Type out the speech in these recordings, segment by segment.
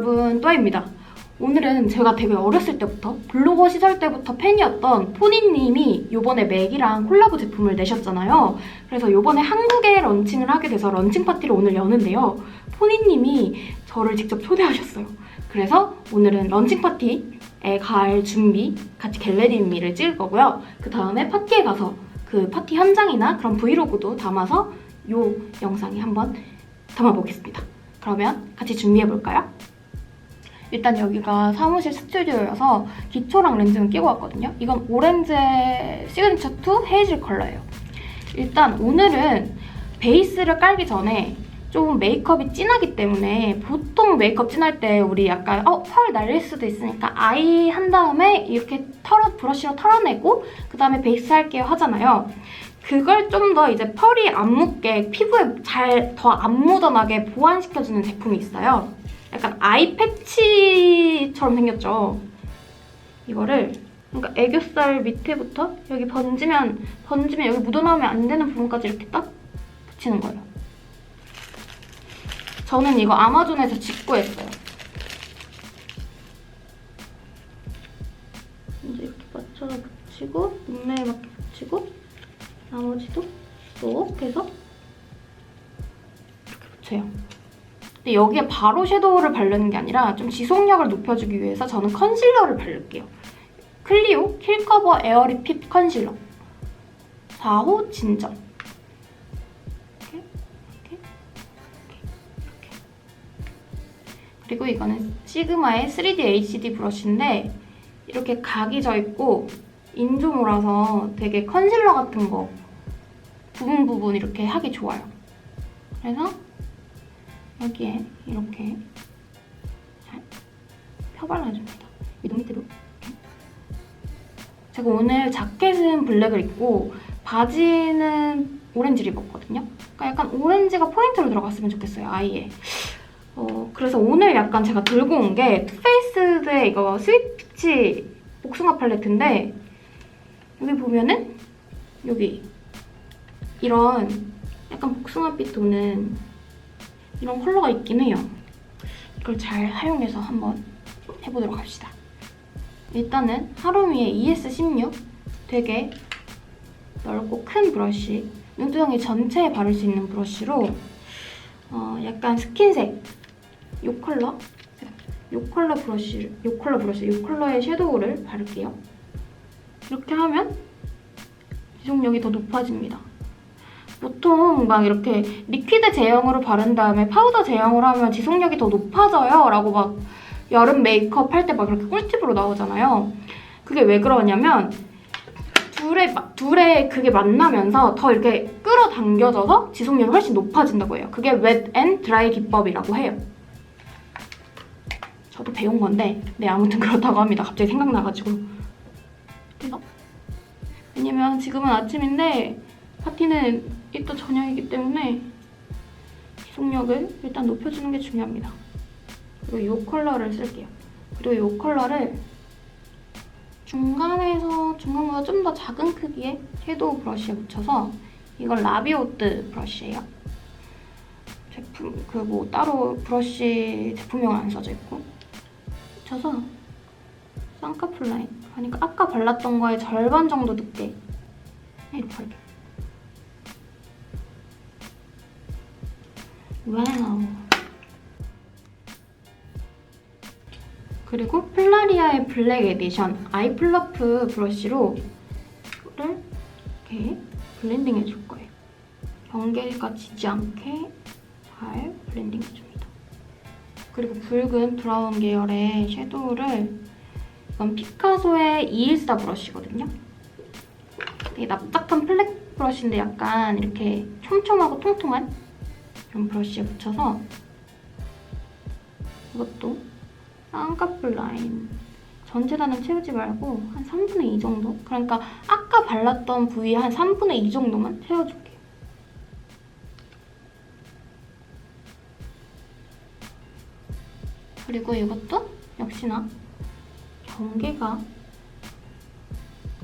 여러분, 또아입니다. 오늘은 제가 되게 어렸을 때부터, 블로거 시절 때부터 팬이었던 포니님이 요번에 맥이랑 콜라보 제품을 내셨잖아요. 그래서 요번에 한국에 런칭을 하게 돼서 런칭 파티를 오늘 여는데요. 포니님이 저를 직접 초대하셨어요. 그래서 오늘은 런칭 파티에 갈 준비, 같이 겟레디미를 찍을 거고요. 그 다음에 파티에 가서 그 파티 현장이나 그런 브이로그도 담아서 요 영상에 한번 담아보겠습니다. 그러면 같이 준비해볼까요? 일단 여기가 사무실 스튜디오여서 기초랑 렌즈는 끼고 왔거든요. 이건 오렌지의 시그니처 2 헤이즐 컬러예요. 일단 오늘은 베이스를 깔기 전에 좀 메이크업이 진하기 때문에 보통 메이크업 진할 때 우리 약간 펄 날릴 수도 있으니까 아이 한 다음에 이렇게 브러쉬로 털어내고 그 다음에 베이스 할게요 하잖아요. 그걸 좀 더 이제 펄이 안 묻게 피부에 잘 더 안 묻어나게 보완시켜주는 제품이 있어요. 약간 아이 패치처럼 생겼죠. 이거를 그러니까 애교살 밑에부터 여기 번지면 여기 묻어나오면 안 되는 부분까지 이렇게 딱 붙이는 거예요. 저는 이거 아마존에서 직구했어요. 이제 이렇게 맞춰서 붙이고 눈매에 맞게 붙이고 나머지도 쏙 해서 이렇게 붙여요. 근데 여기에 바로 섀도우를 바르는 게 아니라 좀 지속력을 높여주기 위해서 저는 컨실러를 바를게요. 클리오 킬커버 에어리 핏 컨실러 4호 진정 이렇게. 그리고 이거는 시그마의 3D HD 브러쉬인데 이렇게 각이 져있고 인조모라서 되게 컨실러 같은 거 부분 이렇게 하기 좋아요. 그래서 여기에 이렇게 잘 펴발라줍니다. 이 밑에도. 제가 오늘 자켓은 블랙을 입고 바지는 오렌지를 입었거든요. 그러니까 약간 오렌지가 포인트로 들어갔으면 좋겠어요, 아이에. 그래서 오늘 약간 제가 들고 온 게 투페이스드의 이거 스윗 피치 복숭아 팔레트인데 여기 보면은 여기 이런 약간 복숭아빛 도는 이런 컬러가 있긴 해요. 이걸 잘 활용해서 한번 해보도록 합시다. 일단은 하루미의 ES16 되게 넓고 큰 브러쉬, 눈두덩이 전체에 바를 수 있는 브러쉬로 약간 스킨색 이 컬러의 섀도우를 바를게요. 이렇게 하면 지속력이 더 높아집니다. 보통 막 이렇게 리퀴드 제형으로 바른 다음에 파우더 제형으로 하면 지속력이 더 높아져요 라고 막 여름 메이크업 할 때 막 이렇게 꿀팁으로 나오잖아요. 그게 왜 그러냐면 둘의 그게 만나면서 더 이렇게 끌어당겨져서 지속력이 훨씬 높아진다고 해요. 그게 웻 앤 드라이 기법이라고 해요. 저도 배운 건데 아무튼 그렇다고 합니다. 갑자기 생각나가지고. 그래서 왜냐면 지금은 아침인데 파티는 이따 저녁이기 때문에 지속력을 일단 높여주는 게 중요합니다. 그리고 이 컬러를 쓸게요. 그리고 이 컬러를 중간보다 좀 더 작은 크기의 섀도우 브러쉬에 묻혀서 이건 라비오트 브러쉬예요. 제품 따로 브러쉬 제품명은 안 써져 있고 묻혀서 쌍꺼풀 라인 그러니까 아까 발랐던 거의 절반 정도 늦게 이렇게 할게요. 와우. 그리고 플라리아의 블랙 에디션 아이 플러프 브러쉬로 이거를 이렇게 블렌딩 해줄 거예요. 경계가 지지 않게 잘 블렌딩 해줍니다. 그리고 붉은 브라운 계열의 섀도우를 이건 피카소의 214 브러쉬거든요. 되게 납작한 플렉 브러쉬인데 약간 이렇게 촘촘하고 통통한 이런 브러쉬에 묻혀서 이것도 쌍꺼풀 라인 전체 다는 채우지 말고 한 3분의 2 정도? 그러니까 아까 발랐던 부위 한 3분의 2 정도만 채워줄게요. 그리고 이것도 역시나 경계가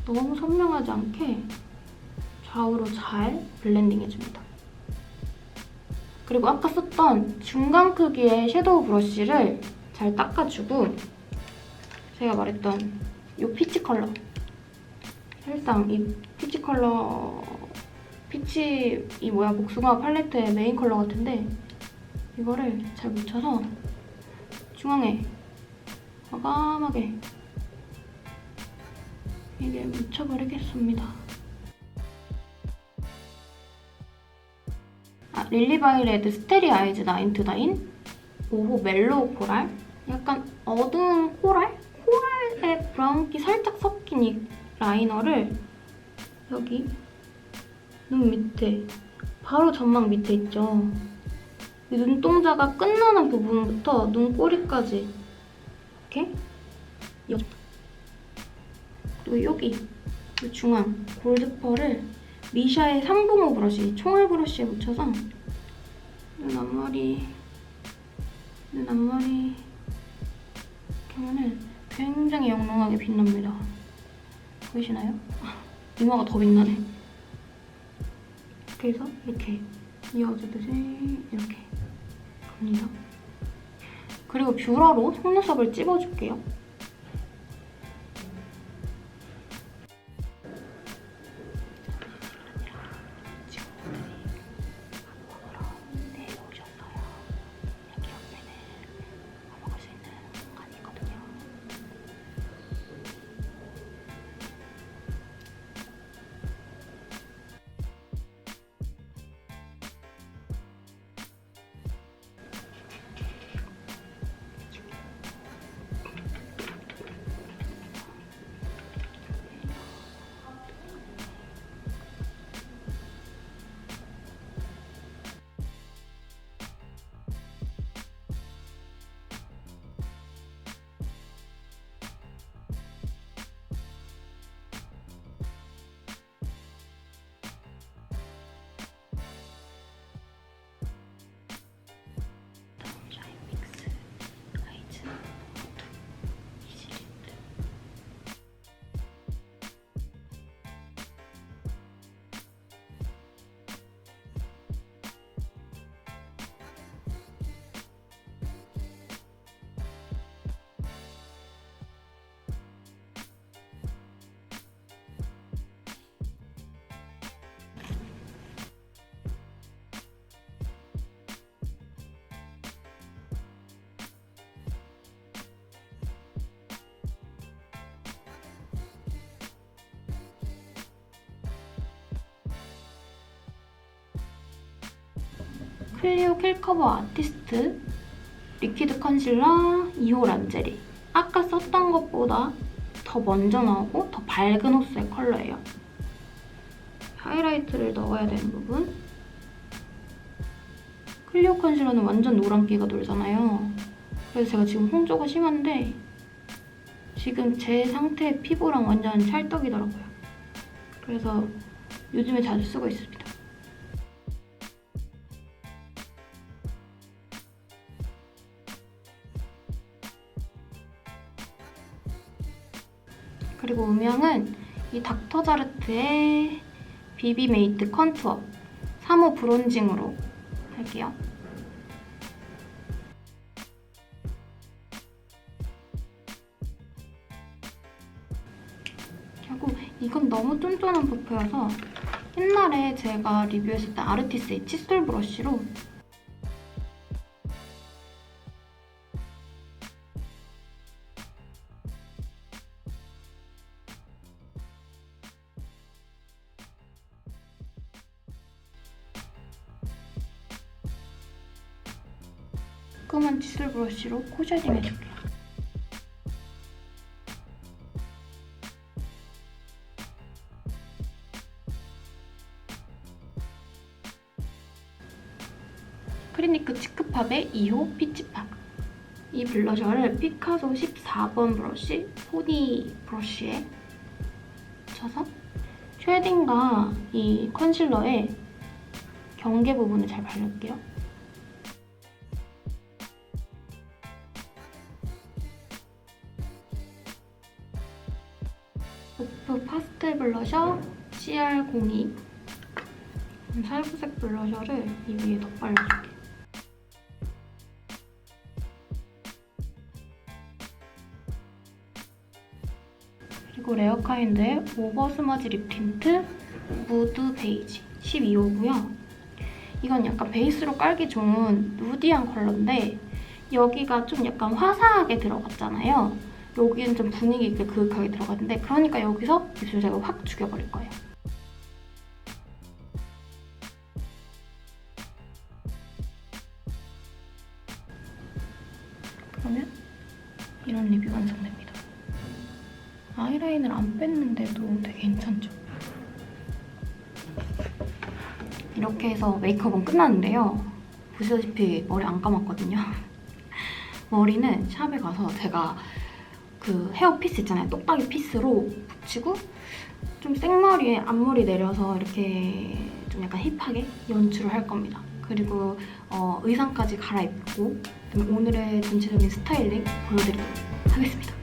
너무 선명하지 않게 좌우로 잘 블렌딩 해줍니다. 그리고 아까 썼던 중간 크기의 섀도우 브러쉬를 잘 닦아주고 제가 말했던 이 피치 컬러, 사실상 이 피치 컬러, 피치 이 뭐야 복숭아 팔레트의 메인 컬러 같은데 이거를 잘 묻혀서 중앙에 과감하게 이게 묻혀버리겠습니다. 릴리바이레드 스테리 아이즈 929 5호 멜로우 코랄, 약간 어두운 코랄? 코랄에 브라운기 살짝 섞인 이 라이너를 여기 눈 밑에, 바로 전망 밑에 있죠. 이 눈동자가 끝나는 부분부터 눈꼬리까지 이렇게, 그리고 여기 이 중앙 골드펄을 미샤의 상부모 브러쉬, 총알 브러쉬에 묻혀서 눈 앞머리 이렇게 하면은 굉장히 영롱하게 빛납니다. 보이시나요? 이마가 더 빛나네. 그래서 이렇게 이어지듯이 이렇게 갑니다. 그리고 뷰러로 속눈썹을 찝어줄게요. 클리오 킬커버 아티스트 리퀴드 컨실러 2호 란제리. 아까 썼던 것보다 더 먼저 나오고 더 밝은 호수의 컬러예요. 하이라이트를 넣어야 되는 부분. 클리오 컨실러는 완전 노란기가 돌잖아요. 그래서 제가 지금 홍조가 심한데 지금 제 상태의 피부랑 완전 찰떡이더라고요. 그래서 요즘에 자주 쓰고 있습니다. 그리고 음영은 이 닥터자르트의 비비메이트 컨투어 3호 브론징으로 할게요. 그리고 이건 너무 쫀쫀한 퍼프여서 옛날에 제가 리뷰했을 때 아르티스의 칫솔 브러쉬로 조그만 칫솔 브러쉬로 코 쉐딩 해줄게요. 크리니크 치크팝의 2호 피치팝. 이 블러셔를 피카소 14번 브러쉬, 포니 브러쉬에 묻혀서 쉐딩과 이 컨실러의 경계 부분을 잘 바를게요. 오프 파스텔 블러셔 CR02 살구색 블러셔를 이 위에 덧발라줄게요. 그리고 레어카인드의 오버 스머지 립 틴트 무드 베이지 12호고요. 이건 약간 베이스로 깔기 좋은 누디한 컬러인데 여기가 좀 약간 화사하게 들어갔잖아요. 여기는 좀 분위기 있게 그윽하게 들어갔는데 그러니까 여기서 입술 제가 확 죽여버릴 거예요. 그러면 이런 립이 완성됩니다. 아이라인을 안 뺐는데도 되게 괜찮죠? 이렇게 해서 메이크업은 끝났는데요. 보시다시피 머리 안 감았거든요. 머리는 샵에 가서 제가 그 헤어 피스 있잖아요. 똑딱이 피스로 붙이고 좀 생머리에 앞머리 내려서 이렇게 좀 약간 힙하게 연출을 할 겁니다. 그리고 의상까지 갈아입고 오늘의 전체적인 스타일링 보여드리도록 하겠습니다.